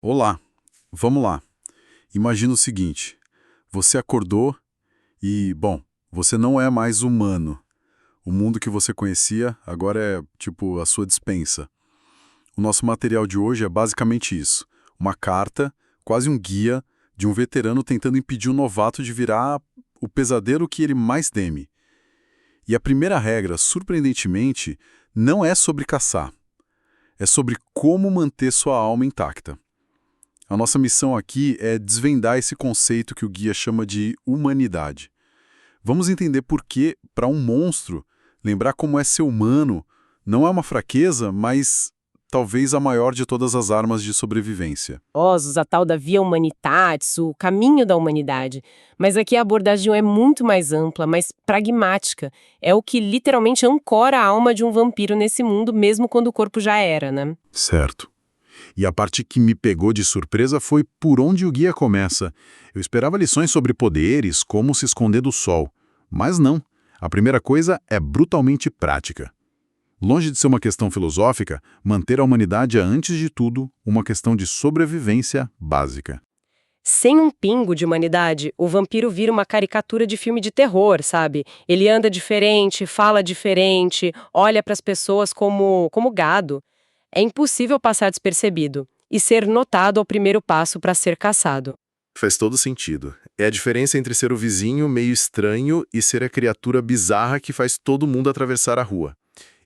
Olá, vamos lá. Imagina o seguinte: você acordou e, bom, você não é mais humano. O mundo que você conhecia agora é, tipo, a sua despensa. O nosso material de hoje é basicamente isso: uma carta, quase um guia, de um veterano tentando impedir um novato de virar o pesadelo que ele mais teme. E a primeira regra, surpreendentemente, não é sobre caçar, é sobre como manter sua alma intacta. A nossa missão aqui é desvendar esse conceito que o guia chama de humanidade. Vamos entender por que, para um monstro, lembrar como é ser humano não é uma fraqueza, mas talvez a maior de todas as armas de sobrevivência. Osos, a tal da via humanitatis, o caminho da humanidade. Mas aqui a abordagem é muito mais ampla, mais pragmática. É o que literalmente ancora a alma de um vampiro nesse mundo, mesmo quando o corpo já era, né? Certo. E a parte que me pegou de surpresa foi por onde o guia começa. Eu esperava lições sobre poderes, como se esconder do sol. Mas não. A primeira coisa é brutalmente prática. Longe de ser uma questão filosófica, manter a humanidade é, antes de tudo, uma questão de sobrevivência básica. Sem um pingo de humanidade, o vampiro vira uma caricatura de filme de terror, sabe? Ele anda diferente, fala diferente, olha para as pessoas como gado. É impossível passar despercebido. E ser notado é o primeiro passo para ser caçado. Faz todo sentido. É a diferença entre ser o vizinho meio estranho e ser a criatura bizarra que faz todo mundo atravessar a rua.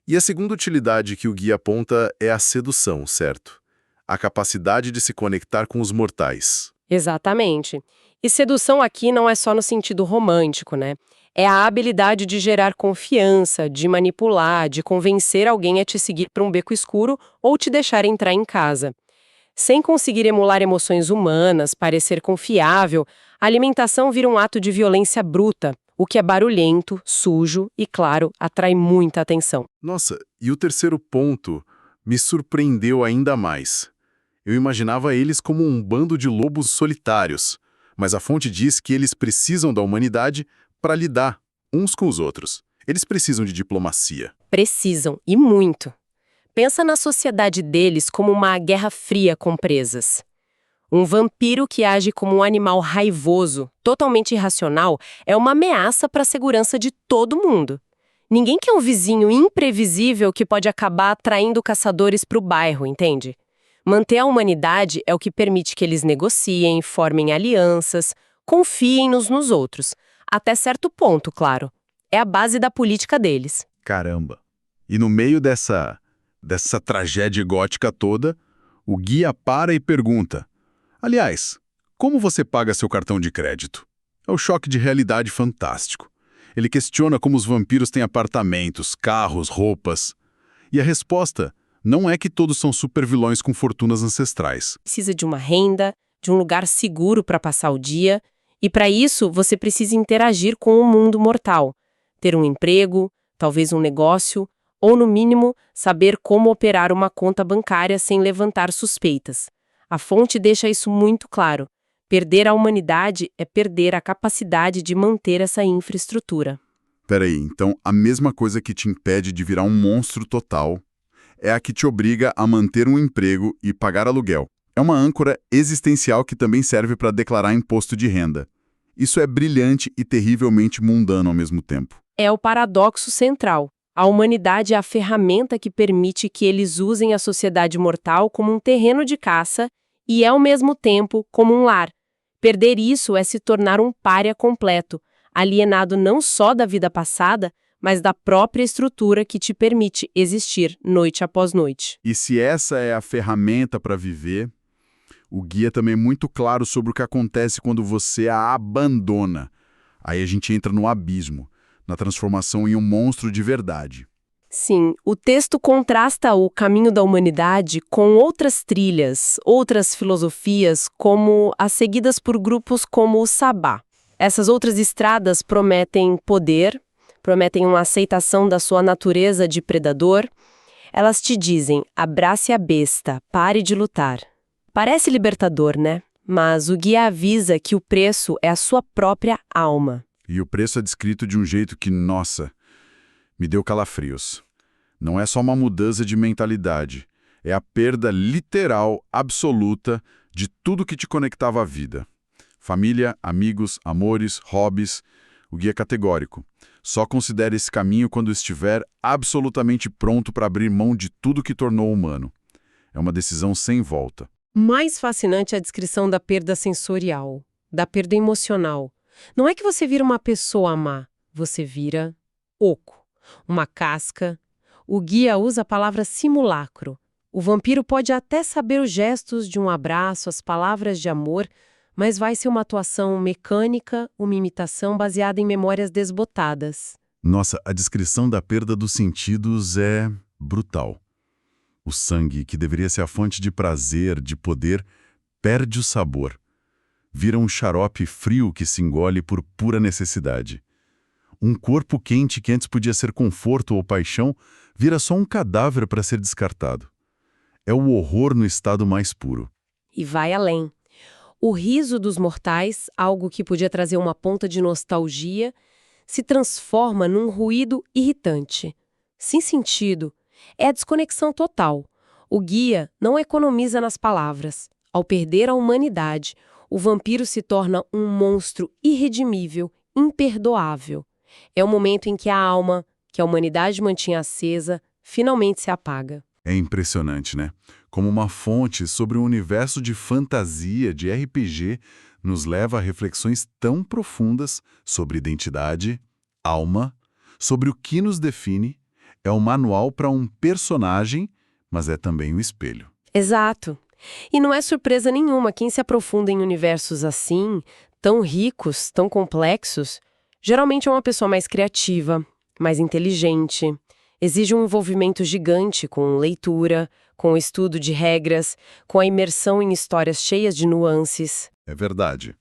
E a segunda utilidade que o guia aponta é a sedução, certo? A capacidade de se conectar com os mortais. Exatamente. E sedução aqui não é só no sentido romântico, né? É a habilidade de gerar confiança, de manipular, de convencer alguém a te seguir para um beco escuro ou te deixar entrar em casa. Sem conseguir emular emoções humanas, parecer confiável, a alimentação vira um ato de violência bruta, o que é barulhento, sujo e, claro, atrai muita atenção. Nossa, e o terceiro ponto me surpreendeu ainda mais. Eu imaginava eles como um bando de lobos solitários, mas a fonte diz que eles precisam da humanidade para lidar uns com os outros. Eles precisam de diplomacia. Precisam, e muito. Pensa na sociedade deles como uma guerra fria com presas. Um vampiro que age como um animal raivoso, totalmente irracional, é uma ameaça para a segurança de todo mundo. Ninguém quer um vizinho imprevisível que pode acabar atraindo caçadores para o bairro, entende? Manter a humanidade é o que permite que eles negociem, formem alianças, confiem uns nos outros. Até certo ponto, claro. É a base da política deles. Caramba! E no meio dessa tragédia gótica toda, o guia para e pergunta: aliás, como você paga seu cartão de crédito? É o choque de realidade fantástico. Ele questiona como os vampiros têm apartamentos, carros, roupas. E a resposta não é que todos são supervilões com fortunas ancestrais. Precisa de uma renda, de um lugar seguro para passar o dia, e para isso você precisa interagir com o mundo mortal. Ter um emprego, talvez um negócio, ou no mínimo, saber como operar uma conta bancária sem levantar suspeitas. A fonte deixa isso muito claro. Perder a humanidade é perder a capacidade de manter essa infraestrutura. Peraí, então a mesma coisa que te impede de virar um monstro total é a que te obriga a manter um emprego e pagar aluguel. É uma âncora existencial que também serve para declarar imposto de renda. Isso é brilhante e terrivelmente mundano ao mesmo tempo. É o paradoxo central. A humanidade é a ferramenta que permite que eles usem a sociedade mortal como um terreno de caça e, ao mesmo tempo, como um lar. Perder isso é se tornar um pária completo, alienado não só da vida passada, mas da própria estrutura que te permite existir noite após noite. E se essa é a ferramenta para viver, o guia também é muito claro sobre o que acontece quando você a abandona. Aí a gente entra no abismo, na transformação em um monstro de verdade. Sim, o texto contrasta o caminho da humanidade com outras trilhas, outras filosofias, como as seguidas por grupos como o Sabá. Essas outras estradas prometem poder, prometem uma aceitação da sua natureza de predador. Elas te dizem, abrace a besta, pare de lutar. Parece libertador, né? Mas o guia avisa que o preço é a sua própria alma. E o preço é descrito de um jeito que, nossa, me deu calafrios. Não é só uma mudança de mentalidade, é a perda literal, absoluta, de tudo que te conectava à vida. Família, amigos, amores, hobbies. O guia é categórico. Só considere esse caminho quando estiver absolutamente pronto para abrir mão de tudo que tornou humano. É uma decisão sem volta. Mais fascinante é a descrição da perda sensorial, da perda emocional. Não é que você vira uma pessoa má, você vira oco, uma casca. O guia usa a palavra simulacro. O vampiro pode até saber os gestos de um abraço, as palavras de amor, mas vai ser uma atuação mecânica, uma imitação baseada em memórias desbotadas. Nossa, a descrição da perda dos sentidos é brutal. O sangue, que deveria ser a fonte de prazer, de poder, perde o sabor. Vira um xarope frio que se engole por pura necessidade. Um corpo quente que antes podia ser conforto ou paixão, vira só um cadáver para ser descartado. É o horror no estado mais puro. E vai além. O riso dos mortais, algo que podia trazer uma ponta de nostalgia, se transforma num ruído irritante. Sem sentido. É a desconexão total. O guia não economiza nas palavras. Ao perder a humanidade, o vampiro se torna um monstro irredimível, imperdoável. É o momento em que a alma, que a humanidade mantinha acesa, finalmente se apaga. É impressionante, né? Como uma fonte sobre um universo de fantasia, de RPG, nos leva a reflexões tão profundas sobre identidade, alma, sobre o que nos define. É um manual para um personagem, mas é também um espelho. Exato. E não é surpresa nenhuma quem se aprofunda em universos assim, tão ricos, tão complexos, geralmente é uma pessoa mais criativa, mais inteligente. Exige um envolvimento gigante com leitura, com o estudo de regras, com a imersão em histórias cheias de nuances. É verdade.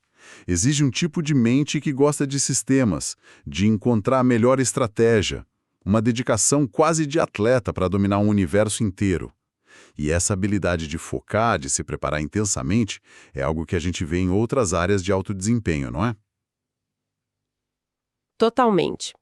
Exige um tipo de mente que gosta de sistemas, de encontrar a melhor estratégia, uma dedicação quase de atleta para dominar um universo inteiro. E essa habilidade de focar, de se preparar intensamente, é algo que a gente vê em outras áreas de alto desempenho, não é? Totalmente.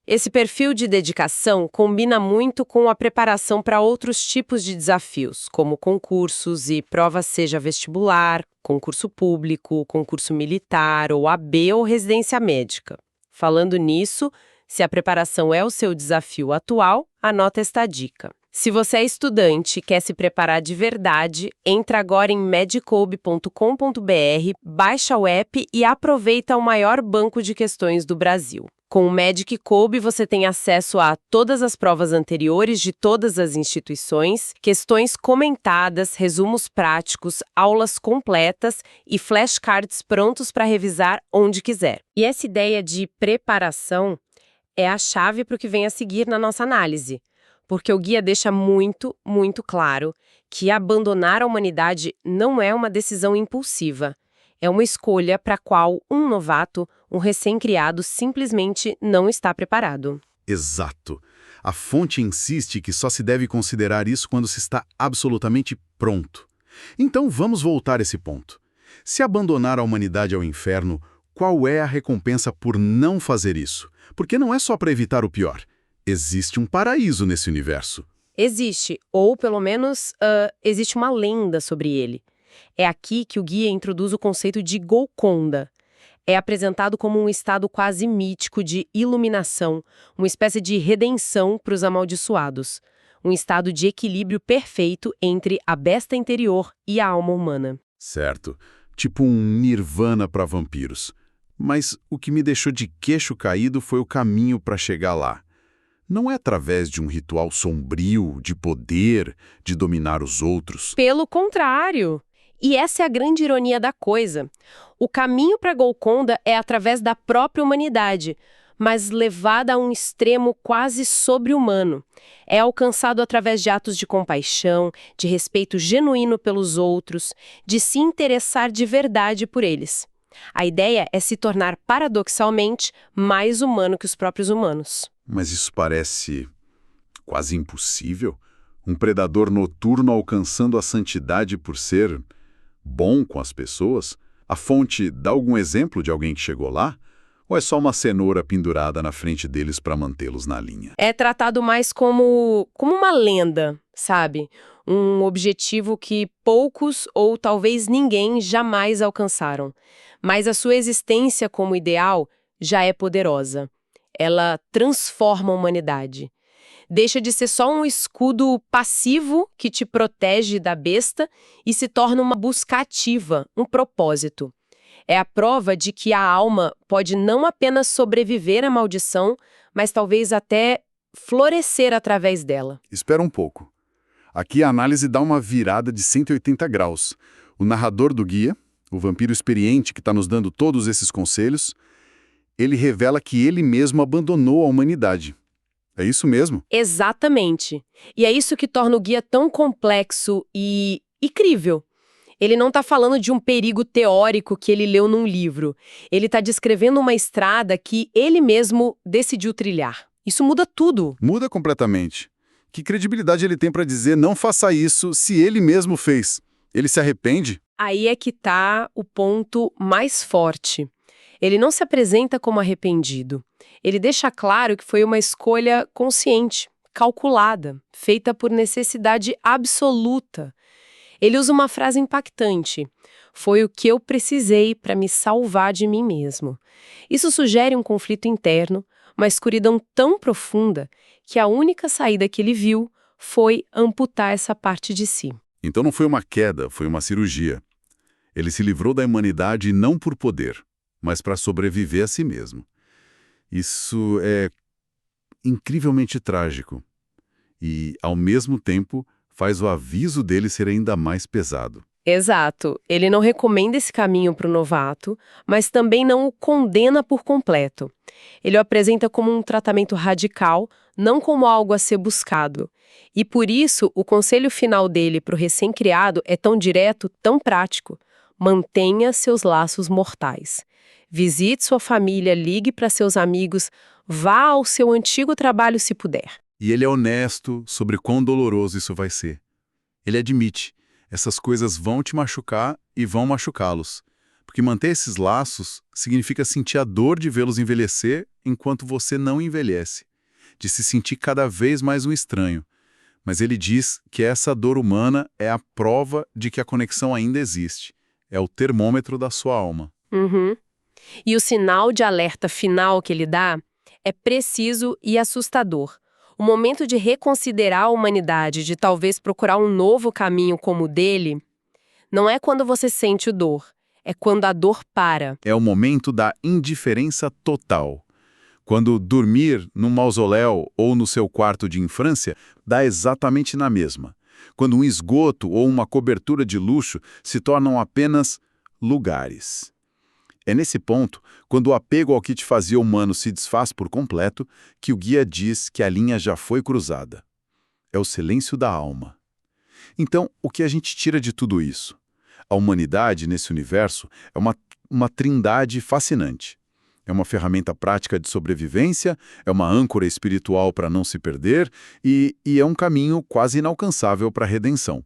Esse perfil de dedicação combina muito com a preparação para outros tipos de desafios, como concursos e provas, seja vestibular, concurso público, concurso militar, ou AB ou residência médica. Falando nisso, se a preparação é o seu desafio atual, anota esta dica. Se você é estudante e quer se preparar de verdade, entra agora em medicoub.com.br, baixa o app e aproveita o maior banco de questões do Brasil. Com o Medicoub, você tem acesso a todas as provas anteriores de todas as instituições, questões comentadas, resumos práticos, aulas completas e flashcards prontos para revisar onde quiser. E essa ideia de preparação é a chave para o que vem a seguir na nossa análise, porque o guia deixa muito, muito claro que abandonar a humanidade não é uma decisão impulsiva. É uma escolha para a qual um novato, um recém-criado, simplesmente não está preparado. Exato. A fonte insiste que só se deve considerar isso quando se está absolutamente pronto. Então vamos voltar a esse ponto. Se abandonar a humanidade ao inferno, qual é a recompensa por não fazer isso? Porque não é só para evitar o pior. Existe um paraíso nesse universo. Existe, ou pelo menos existe uma lenda sobre ele. É aqui que o guia introduz o conceito de Golconda. É apresentado como um estado quase mítico de iluminação, uma espécie de redenção para os amaldiçoados. Um estado de equilíbrio perfeito entre a besta interior e a alma humana. Certo. Tipo um nirvana para vampiros. Mas o que me deixou de queixo caído foi o caminho para chegar lá. Não é através de um ritual sombrio, de poder, de dominar os outros. Pelo contrário. E essa é a grande ironia da coisa. O caminho para Golconda é através da própria humanidade, mas levada a um extremo quase sobre-humano. É alcançado através de atos de compaixão, de respeito genuíno pelos outros, de se interessar de verdade por eles. A ideia é se tornar, paradoxalmente, mais humano que os próprios humanos. Mas isso parece quase impossível. Um predador noturno alcançando a santidade por ser bom com as pessoas? A fonte dá algum exemplo de alguém que chegou lá? Ou é só uma cenoura pendurada na frente deles para mantê-los na linha? É tratado mais como uma lenda, sabe? Um objetivo que poucos ou talvez ninguém jamais alcançaram. Mas a sua existência como ideal já é poderosa. Ela transforma a humanidade. Deixa de ser só um escudo passivo que te protege da besta e se torna uma busca ativa, um propósito. É a prova de que a alma pode não apenas sobreviver à maldição, mas talvez até florescer através dela. Espera um pouco. Aqui a análise dá uma virada de 180 graus. O narrador do guia, o vampiro experiente que está nos dando todos esses conselhos, ele revela que ele mesmo abandonou a humanidade. É isso mesmo? Exatamente. E é isso que torna o guia tão complexo e crível. Ele não está falando de um perigo teórico que ele leu num livro. Ele está descrevendo uma estrada que ele mesmo decidiu trilhar. Isso muda tudo. Muda completamente. Que credibilidade ele tem para dizer não faça isso se ele mesmo fez? Ele se arrepende? Aí é que está o ponto mais forte. Ele não se apresenta como arrependido. Ele deixa claro que foi uma escolha consciente, calculada, feita por necessidade absoluta. Ele usa uma frase impactante. Foi o que eu precisei para me salvar de mim mesmo. Isso sugere um conflito interno, uma escuridão tão profunda que a única saída que ele viu foi amputar essa parte de si. Então não foi uma queda, foi uma cirurgia. Ele se livrou da humanidade não por poder, mas para sobreviver a si mesmo. Isso é incrivelmente trágico e, ao mesmo tempo, faz o aviso dele ser ainda mais pesado. Exato. Ele não recomenda esse caminho para o novato, mas também não o condena por completo. Ele o apresenta como um tratamento radical, não como algo a ser buscado. E por isso, o conselho final dele para o recém-criado é tão direto, tão prático. Mantenha seus laços mortais. Visite sua família, ligue para seus amigos, vá ao seu antigo trabalho se puder. E ele é honesto sobre quão doloroso isso vai ser. Ele admite, essas coisas vão te machucar e vão machucá-los. Porque manter esses laços significa sentir a dor de vê-los envelhecer enquanto você não envelhece. De se sentir cada vez mais um estranho. Mas ele diz que essa dor humana é a prova de que a conexão ainda existe. É o termômetro da sua alma. Uhum. E o sinal de alerta final que ele dá é preciso e assustador. O momento de reconsiderar a humanidade, de talvez procurar um novo caminho como o dele, não é quando você sente dor, é quando a dor para. É o momento da indiferença total. Quando dormir num mausoléu ou no seu quarto de infância dá exatamente na mesma. Quando um esgoto ou uma cobertura de luxo se tornam apenas lugares. É nesse ponto, quando o apego ao que te fazia humano se desfaz por completo, que o guia diz que a linha já foi cruzada. É o silêncio da alma. Então, o que a gente tira de tudo isso? A humanidade, nesse universo, é uma trindade fascinante. É uma ferramenta prática de sobrevivência, é uma âncora espiritual para não se perder e é um caminho quase inalcançável para a redenção.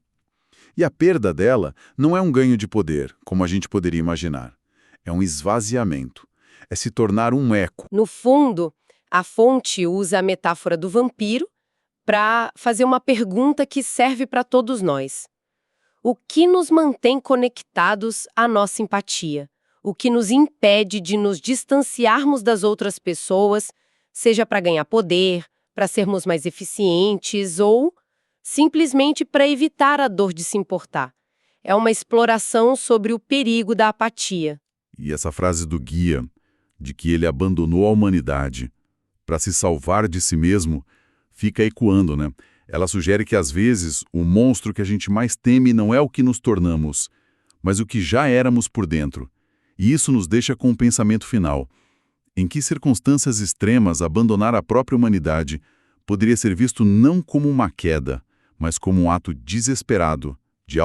E a perda dela não é um ganho de poder, como a gente poderia imaginar. É um esvaziamento. É se tornar um eco. No fundo, a fonte usa a metáfora do vampiro para fazer uma pergunta que serve para todos nós. O que nos mantém conectados à nossa empatia? O que nos impede de nos distanciarmos das outras pessoas, seja para ganhar poder, para sermos mais eficientes ou simplesmente para evitar a dor de se importar? É uma exploração sobre o perigo da apatia. E essa frase do guia, de que ele abandonou a humanidade para se salvar de si mesmo, fica ecoando, né? Ela sugere que, às vezes, o monstro que a gente mais teme não é o que nos tornamos, mas o que já éramos por dentro. E isso nos deixa com um pensamento final. Em que circunstâncias extremas abandonar a própria humanidade poderia ser visto não como uma queda, mas como um ato desesperado de